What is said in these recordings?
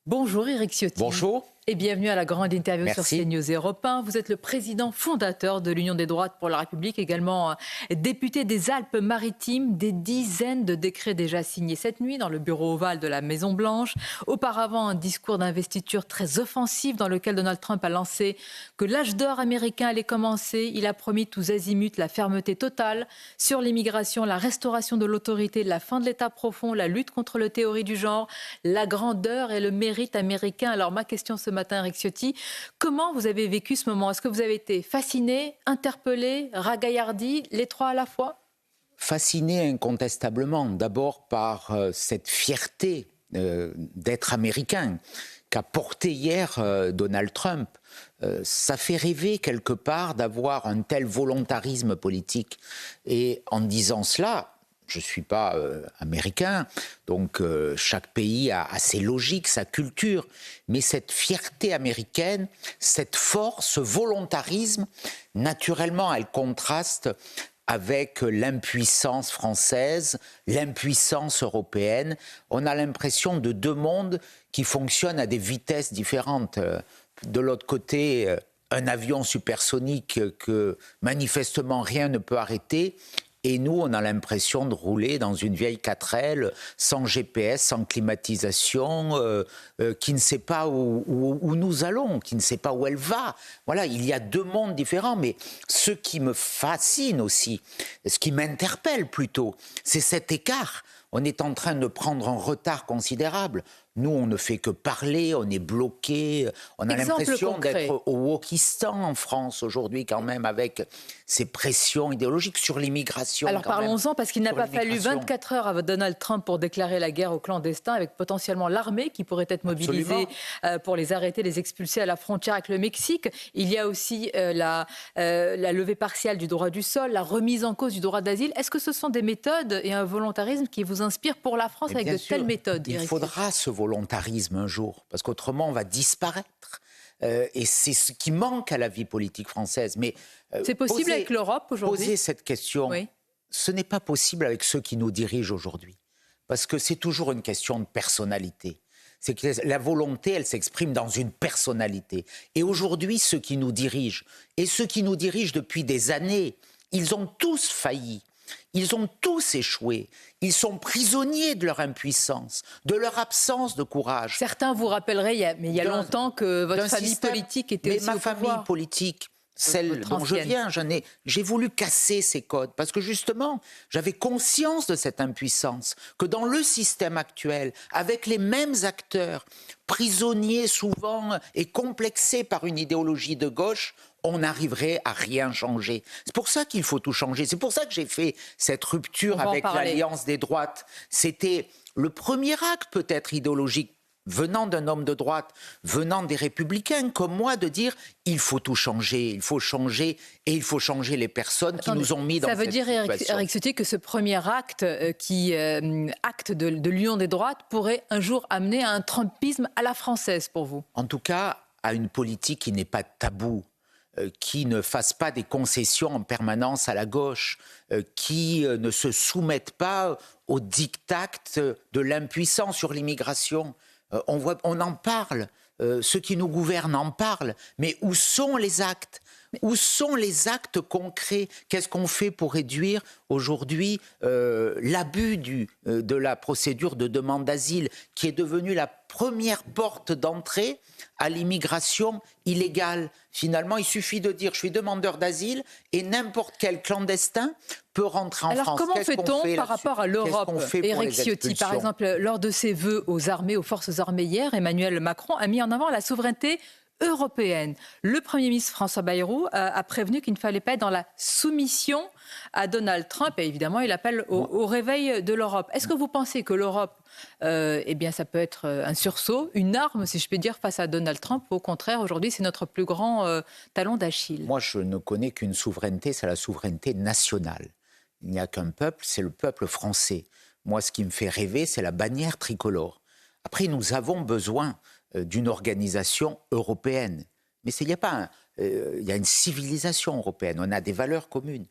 Bonjour Éric Ciotti. Bonjour. Et bienvenue à la grande interview sur Merci. CNews Europe 1. Vous êtes le président fondateur de l'Union des droites pour la République, également député des Alpes-Maritimes. Des dizaines de décrets déjà signés cette nuit dans le bureau ovale de la Maison-Blanche. Auparavant, un discours d'investiture très offensif dans lequel Donald Trump a lancé que l'âge d'or américain allait commencer. Il a promis tous azimuts la fermeté totale sur l'immigration, la restauration de l'autorité, la fin de l'État profond, la lutte contre la théorie du genre, la grandeur et le mérite américain. Alors ma question ce matin, Éric Ciotti, comment vous avez vécu ce moment? Est-ce que vous avez été fasciné, interpellé, ragaillardi, les trois à la fois? Fasciné incontestablement, d'abord par cette fierté d'être américain qu'a porté hier Donald Trump. Ça fait rêver quelque part d'avoir un tel volontarisme politique. Et en disant cela, je ne suis pas américain, donc chaque pays a ses logiques, sa culture, mais cette fierté américaine, cette force, ce volontarisme, naturellement, elle contraste avec l'impuissance française, l'impuissance européenne. On a l'impression de deux mondes qui fonctionnent à des vitesses différentes. De l'autre côté, un avion supersonique que manifestement rien ne peut arrêter. Et nous, on a l'impression de rouler dans une vieille 4L, sans GPS, sans climatisation, qui ne sait pas où nous allons, qui ne sait pas où elle va. Voilà, il y a deux mondes différents. Mais ce qui me fascine aussi, ce qui m'interpelle plutôt, c'est cet écart. On est en train de prendre un retard considérable. Nous, on ne fait que parler, on est bloqué. On a l'impression d'être au Wokistan en France aujourd'hui quand même, avec ces pressions idéologiques sur l'immigration. Alors parlons-en, parce qu'il n'a pas fallu 24 heures à Donald Trump pour déclarer la guerre aux clandestins, avec potentiellement l'armée qui pourrait être mobilisée pour les arrêter, les expulser à la frontière avec le Mexique. Il y a aussi la levée partielle du droit du sol, la remise en cause du droit d'asile. Est-ce que ce sont des méthodes et un volontarisme qui vous inspirent pour la France avec de telles méthodes? Il faudra ce volontarisme un jour, parce qu'autrement on va disparaître. Et c'est ce qui manque à la vie politique française. Mais c'est possible avec l'Europe aujourd'hui? Poser cette question, ce n'est pas possible avec ceux qui nous dirigent aujourd'hui. Parce que c'est toujours une question de personnalité. C'est que la volonté, elle s'exprime dans une personnalité. Et aujourd'hui, ceux qui nous dirigent, et ceux qui nous dirigent depuis des années, ils ont tous failli. Ils ont tous échoué. Ils sont prisonniers de leur impuissance, de leur absence de courage. Certains vous rappelleraient, il y a longtemps, que votre famille politique était aussi au pouvoir. Mais ma famille politique, celle dont je viens, j'ai voulu casser ces codes parce que justement, j'avais conscience de cette impuissance, que dans le système actuel, avec les mêmes acteurs, prisonniers souvent et complexés par une idéologie de gauche, on n'arriverait à rien changer. C'est pour ça qu'il faut tout changer. C'est pour ça que j'ai fait cette rupture avec l'Alliance des droites. C'était le premier acte peut-être idéologique venant d'un homme de droite, venant des républicains comme moi, de dire il faut tout changer, il faut changer et il faut changer les personnes qui nous ont mis dans cette situation. Ça veut dire, Éric Ciotti, que ce premier acte, acte de l'Union des droites, pourrait un jour amener à un trumpisme à la française pour vous? En tout cas, à une politique qui n'est pas taboue, qui ne fasse pas des concessions en permanence à la gauche, qui ne se soumettent pas aux diktats de l'impuissance sur l'immigration. On en parle, ceux qui nous gouvernent en parlent, mais où sont les actes ? Où sont les actes concrets? Qu'est-ce qu'on fait pour réduire aujourd'hui l'abus de la procédure de demande d'asile, qui est devenue la première porte d'entrée à l'immigration illégale? Finalement, il suffit de dire « je suis demandeur d'asile » et n'importe quel clandestin peut rentrer en France. Alors comment fait-on par rapport à l'Europe, Éric Ciotti? Par exemple, lors de ses vœux aux armées, aux forces armées hier, Emmanuel Macron a mis en avant la souveraineté européenne. Le Premier ministre François Bayrou a prévenu qu'il ne fallait pas être dans la soumission à Donald Trump et évidemment il appelle au réveil de l'Europe. Est-ce que vous pensez que l'Europe, ça peut être un sursaut, une arme si je puis dire face à Donald Trump? Au contraire, aujourd'hui c'est notre plus grand talon d'Achille. Moi je ne connais qu'une souveraineté, c'est la souveraineté nationale. Il n'y a qu'un peuple, c'est le peuple français. Moi ce qui me fait rêver, c'est la bannière tricolore. Après nous avons besoin d'une organisation européenne. Mais il y a une civilisation européenne, on a des valeurs communes.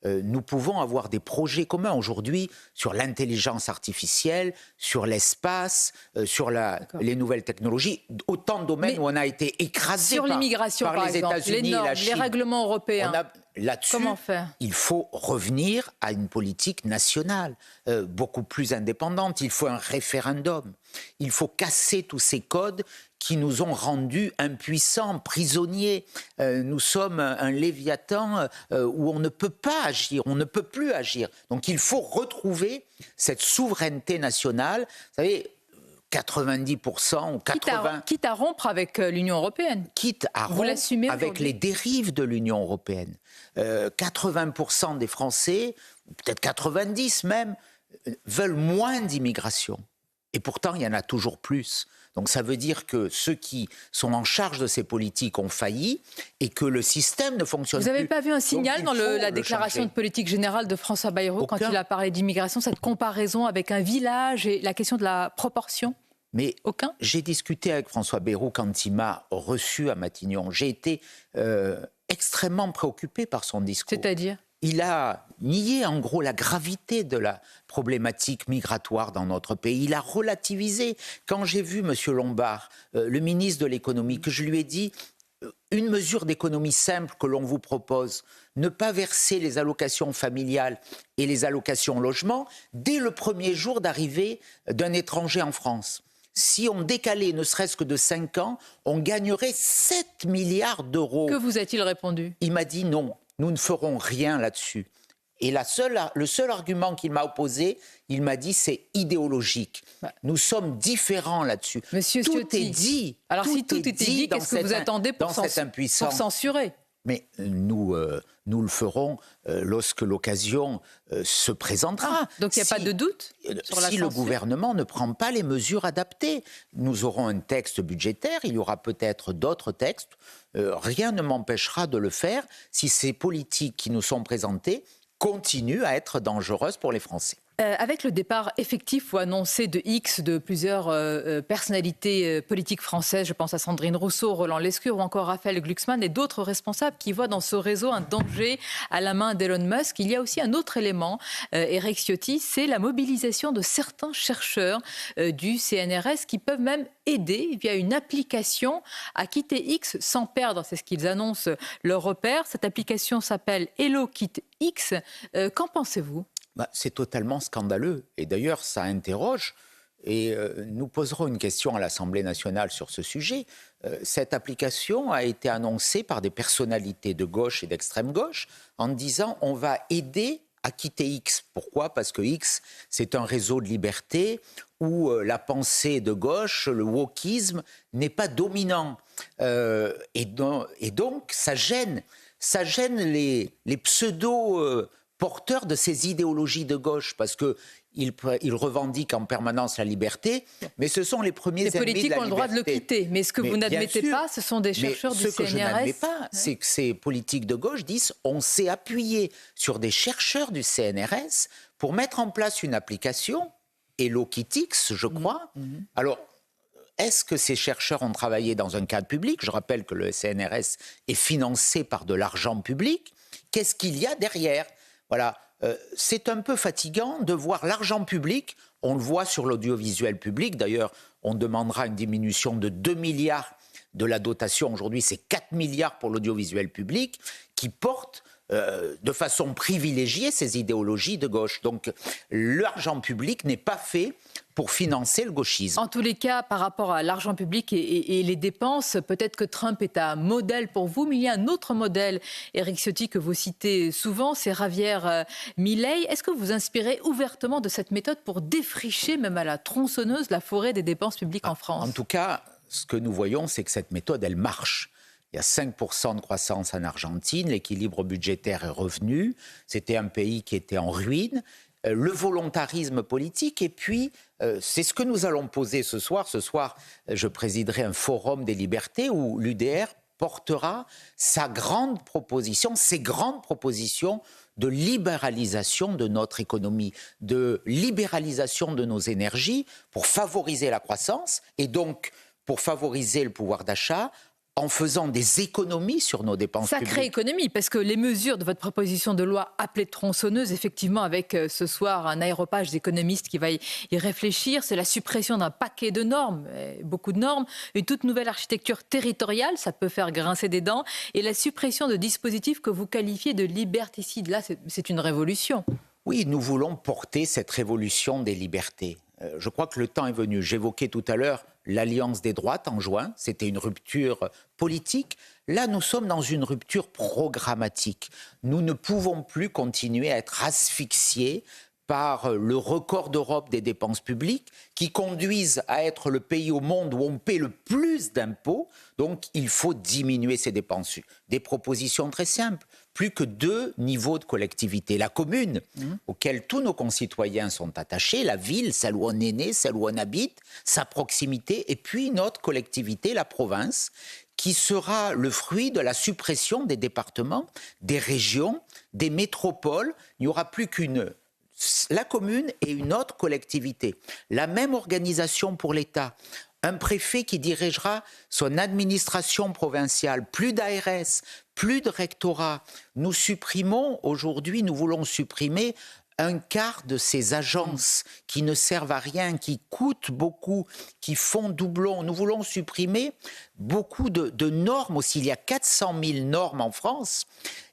nous pouvons avoir des projets communs aujourd'hui sur l'intelligence artificielle, sur l'espace, sur les nouvelles technologies, autant de domaines où on a été écrasé sur l'immigration, par les États-Unis et la Chine. Les règlements européens. Là-dessus, comment faire? Il faut revenir à une politique nationale, beaucoup plus indépendante. Il faut un référendum. Il faut casser tous ces codes qui nous ont rendus impuissants, prisonniers. Nous sommes un léviathan où on ne peut pas agir, on ne peut plus agir. Donc il faut retrouver cette souveraineté nationale. Vous savez, 90% ou 80%... Quitte à rompre avec l'Union européenne. Quitte à rompre avec les dérives de l'Union européenne. 80% des Français, peut-être 90% même, veulent moins d'immigration. Et pourtant, il y en a toujours plus. Donc ça veut dire que ceux qui sont en charge de ces politiques ont failli et que le système ne fonctionne plus. Vous n'avez pas vu un signal dans la déclaration de politique générale de François Bayrou quand il a parlé d'immigration, cette comparaison avec un village et la question de la proportion? Mais j'ai discuté avec François Bayrou quand il m'a reçu à Matignon. J'ai été extrêmement préoccupé par son discours. C'est-à-dire ? Il a nié en gros la gravité de la problématique migratoire dans notre pays. Il a relativisé. Quand j'ai vu M. Lombard, le ministre de l'économie, que je lui ai dit une mesure d'économie simple que l'on vous propose, ne pas verser les allocations familiales et les allocations logement dès le premier jour d'arrivée d'un étranger en France. Si on décalait ne serait-ce que de 5 ans, on gagnerait 7 milliards d'euros. Que vous a-t-il répondu ? Il m'a dit non, nous ne ferons rien là-dessus. Et le seul argument qu'il m'a opposé, il m'a dit c'est idéologique. Nous sommes différents là-dessus. Monsieur tout Ciotti, est dit. Alors si tout était dit, qu'est-ce que vous attendez pour censurer ? Mais nous le ferons lorsque l'occasion se présentera. Donc il n'y a pas de doute sur la Si censure. le gouvernement ne prend pas les mesures adaptées, nous aurons un texte budgétaire, il y aura peut-être d'autres textes. Rien ne m'empêchera de le faire si ces politiques qui nous sont présentées continuent à être dangereuses pour les Français. Avec le départ effectif ou annoncé de X de plusieurs personnalités politiques françaises, je pense à Sandrine Rousseau, Roland Lescure ou encore Raphaël Glucksmann et d'autres responsables qui voient dans ce réseau un danger à la main d'Elon Musk, il y a aussi un autre élément, Éric Ciotti, c'est la mobilisation de certains chercheurs du CNRS qui peuvent même aider via une application à quitter X sans perdre, c'est ce qu'ils annoncent, leur repère. Cette application s'appelle Hello Kit X. Qu'en pensez-vous ? C'est totalement scandaleux. Et d'ailleurs, ça interroge. Et nous poserons une question à l'Assemblée nationale sur ce sujet. Cette application a été annoncée par des personnalités de gauche et d'extrême gauche en disant on va aider à quitter X. Pourquoi ? Parce que X, c'est un réseau de liberté où la pensée de gauche, le wokisme, n'est pas dominant. Et donc, ça gêne les pseudo- porteurs de ces idéologies de gauche, parce qu'ils revendiquent en permanence la liberté, mais ce sont les premiers ennemis de la liberté. Les politiques ont le droit de le quitter, mais ce que vous n'admettez pas, ce sont des chercheurs du CNRS. Ce que je n'admets pas, c'est que ces politiques de gauche disent on s'est appuyé sur des chercheurs du CNRS pour mettre en place une application, Hello Kit X, je crois. Alors, est-ce que ces chercheurs ont travaillé dans un cadre public ? Je rappelle que le CNRS est financé par de l'argent public. Qu'est-ce qu'il y a derrière ? Voilà, c'est un peu fatigant de voir l'argent public, on le voit sur l'audiovisuel public, d'ailleurs on demandera une diminution de 2 milliards de la dotation, aujourd'hui c'est 4 milliards pour l'audiovisuel public, qui porte de façon privilégiée ces idéologies de gauche. Donc l'argent public n'est pas fait pour financer le gauchisme. En tous les cas, par rapport à l'argent public et les dépenses, peut-être que Trump est un modèle pour vous, mais il y a un autre modèle, Éric Ciotti, que vous citez souvent, c'est Javier Milei. Est-ce que vous vous inspirez ouvertement de cette méthode pour défricher, même à la tronçonneuse, la forêt des dépenses publiques en France ? En tout cas, ce que nous voyons, c'est que cette méthode, elle marche. Il y a 5% de croissance en Argentine, l'équilibre budgétaire est revenu, c'était un pays qui était en ruine. Le volontarisme politique, et puis c'est ce que nous allons poser ce soir. Ce soir, je présiderai un forum des libertés où l'UDR portera ses grandes propositions de libéralisation de notre économie, de libéralisation de nos énergies pour favoriser la croissance et donc pour favoriser le pouvoir d'achat, en faisant des économies sur nos dépenses publiques. Sacrée économie, parce que les mesures de votre proposition de loi appelée tronçonneuse, effectivement, avec ce soir un aéropage d'économistes qui va y réfléchir, c'est la suppression d'un paquet de normes, beaucoup de normes, une toute nouvelle architecture territoriale, ça peut faire grincer des dents, et la suppression de dispositifs que vous qualifiez de liberticides. Là, c'est une révolution. Oui, nous voulons porter cette révolution des libertés. Je crois que le temps est venu. J'évoquais tout à l'heure l'Alliance des droites en juin. C'était une rupture politique. Là, nous sommes dans une rupture programmatique. Nous ne pouvons plus continuer à être asphyxiés par le record d'Europe des dépenses publiques qui conduisent à être le pays au monde où on paie le plus d'impôts. Donc, il faut diminuer ces dépenses. Des propositions très simples. Plus que 2 niveaux de collectivité. La commune, auquel tous nos concitoyens sont attachés, la ville, celle où on est né, celle où on habite, sa proximité, et puis notre collectivité, la province, qui sera le fruit de la suppression des départements, des régions, des métropoles. Il n'y aura plus la commune et une autre collectivité. La même organisation pour l'État. Un préfet qui dirigera son administration provinciale, plus d'ARS, plus de rectorat. Nous voulons supprimer un quart de ces agences qui ne servent à rien, qui coûtent beaucoup, qui font doublon. Nous voulons supprimer beaucoup de normes aussi. Il y a 400 000 normes en France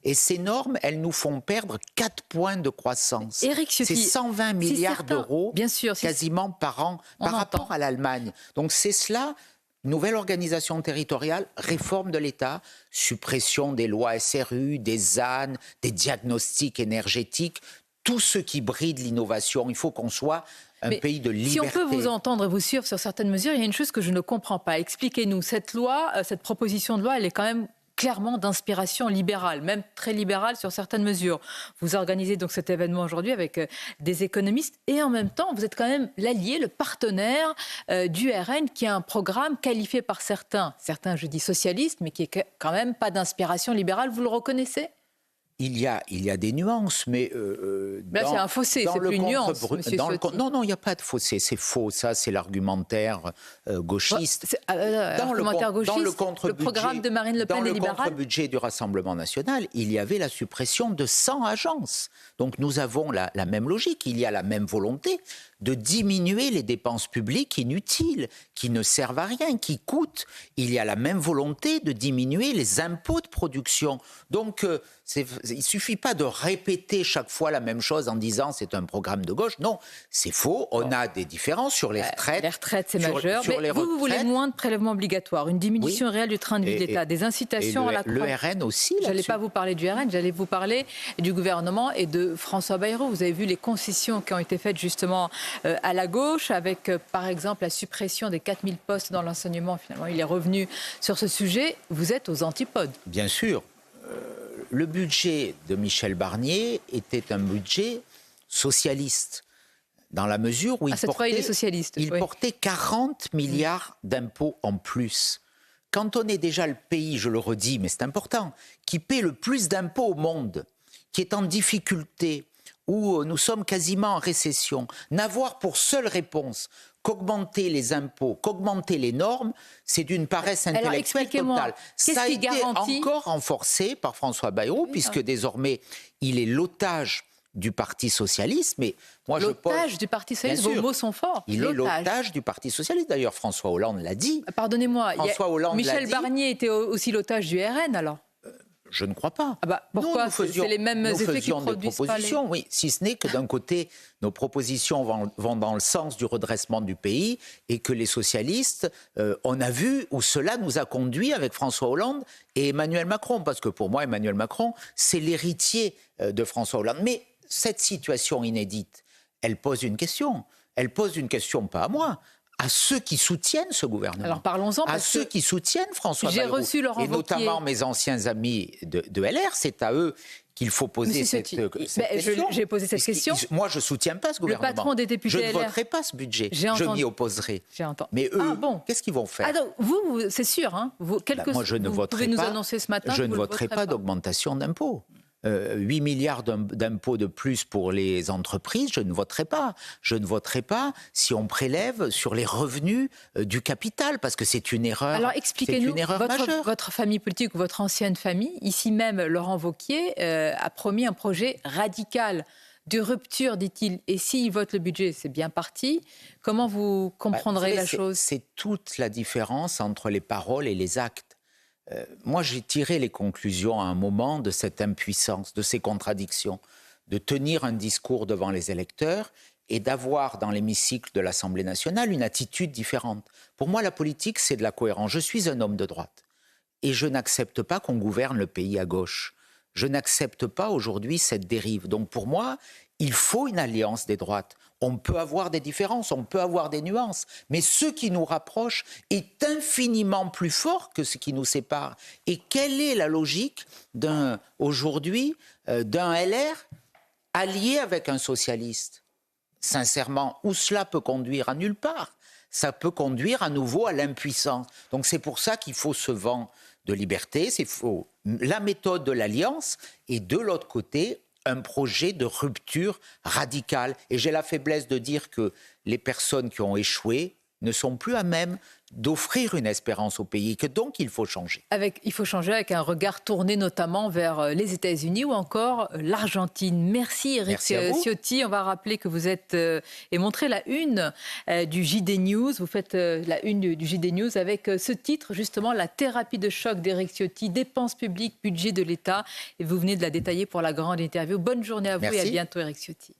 et ces normes, elles nous font perdre 4 points de croissance. Éric Ciotti, c'est 120 milliards d'euros bien sûr, quasiment par an par rapport à l'Allemagne. Donc c'est cela. Nouvelle organisation territoriale, réforme de l'État, suppression des lois SRU, des ZAN, des diagnostics énergétiques, tout ce qui bride l'innovation. Il faut qu'on soit un pays de liberté. Si on peut vous entendre et vous suivre sur certaines mesures, il y a une chose que je ne comprends pas. Expliquez-nous, cette proposition de loi, elle est quand même clairement d'inspiration libérale, même très libérale sur certaines mesures. Vous organisez donc cet événement aujourd'hui avec des économistes et en même temps, vous êtes quand même l'allié, le partenaire du RN qui a un programme qualifié par certains je dis socialistes, mais qui est quand même pas d'inspiration libérale. Vous le reconnaissez ? Il y a des nuances, mais... Là, c'est un fossé, c'est plus une nuance, monsieur Ciotti. Non, il n'y a pas de fossé, c'est faux, ça, c'est l'argumentaire gauchiste. L'argumentaire gauchiste, le programme de Marine Le Pen et libéral. Dans le contre-budget du Rassemblement national, il y avait la suppression de 100 agences. Donc nous avons la même logique, il y a la même volonté de diminuer les dépenses publiques inutiles, qui ne servent à rien, qui coûtent. Il y a la même volonté de diminuer les impôts de production. Donc, il ne suffit pas de répéter chaque fois la même chose en disant c'est un programme de gauche. Non, c'est faux. On a des différences sur les retraites. Les retraites, c'est majeur. Mais vous voulez moins de prélèvements obligatoires, une diminution réelle du train de vie de l'État, des incitations à la croissance. Le RN aussi, je n'allais pas vous parler du RN, j'allais vous parler du gouvernement et de François Bayrou. Vous avez vu les concessions qui ont été faites justement à la gauche, avec par exemple la suppression des 4000 postes dans l'enseignement. Finalement, il est revenu sur ce sujet. Vous êtes aux antipodes. Bien sûr. Le budget de Michel Barnier était un budget socialiste, dans la mesure où il portait 40 milliards d'impôts en plus. Quand on est déjà le pays, je le redis, mais c'est important, qui paie le plus d'impôts au monde, qui est en difficulté, où nous sommes quasiment en récession, n'avoir pour seule réponse qu'augmenter les impôts, qu'augmenter les normes, c'est d'une paresse intellectuelle totale. Ça a été encore renforcé par François Bayrou, puisque désormais, il est l'otage du Parti socialiste. Mais moi, l'otage du Parti socialiste, vos mots sont forts. Il est l'otage du Parti socialiste. D'ailleurs, François Hollande l'a dit. Pardonnez-moi, Michel Barnier était aussi l'otage du RN, alors ? Je ne crois pas. Pourquoi ? C'est les mêmes effets qui produisent des propositions, oui, si ce n'est que d'un côté, nos propositions vont dans le sens du redressement du pays et que les socialistes, on a vu où cela nous a conduit avec François Hollande et Emmanuel Macron, parce que pour moi, Emmanuel Macron, c'est l'héritier de François Hollande. Mais cette situation inédite, elle pose une question. Elle pose une question, pas à moi, à ceux qui soutiennent ce gouvernement. Alors parlons-en. À ceux qui soutiennent François Bayrou. J'ai reçu Laurent et notamment mes anciens amis de LR, c'est à eux qu'il faut poser cette question. J'ai posé cette question. Moi, je ne soutiens pas ce gouvernement. Le patron des députés LR. Je ne voterai pas ce budget. Je m'y opposerai. Mais eux, qu'est-ce qu'ils vont faire ? Donc, c'est sûr. Hein, moi, je ne voterai pouvez nous annoncer ce matin. Je ne voterai pas d'augmentation d'impôts. 8 milliards d'impôts de plus pour les entreprises, je ne voterai pas. Je ne voterai pas si on prélève sur les revenus du capital, parce que c'est une erreur. Alors expliquez-nous, majeure. Votre famille politique ou votre ancienne famille, ici même Laurent Wauquiez, a promis un projet radical de rupture, dit-il. Et s'il vote le budget, c'est bien parti. Comment vous comprendrez la chose? C'est toute la différence entre les paroles et les actes. Moi, j'ai tiré les conclusions à un moment de cette impuissance, de ces contradictions, de tenir un discours devant les électeurs et d'avoir dans l'hémicycle de l'Assemblée nationale une attitude différente. Pour moi, la politique, c'est de la cohérence. Je suis un homme de droite et je n'accepte pas qu'on gouverne le pays à gauche. Je n'accepte pas aujourd'hui cette dérive. Donc pour moi, il faut une alliance des droites. On peut avoir des différences, on peut avoir des nuances, mais ce qui nous rapproche est infiniment plus fort que ce qui nous sépare. Et quelle est la logique aujourd'hui d'un LR allié avec un socialiste? Sincèrement, où cela peut conduire? À nulle part. Ça peut conduire à nouveau à l'impuissance. Donc c'est pour ça qu'il faut ce vent de liberté, c'est la méthode de l'alliance, et de l'autre côté, un projet de rupture radicale. Et j'ai la faiblesse de dire que les personnes qui ont échoué ne sont plus à même d'offrir une espérance au pays, que donc il faut changer. Il faut changer avec un regard tourné notamment vers les États-Unis ou encore l'Argentine. Merci Éric Ciotti. On va rappeler que vous êtes et montrer la une du JD News. Vous faites la une du JD News avec ce titre, justement, la thérapie de choc d'Éric Ciotti, dépenses publiques, budget de l'État. Et vous venez de la détailler pour la grande interview. Bonne journée à vous. Merci. Et à bientôt Éric Ciotti.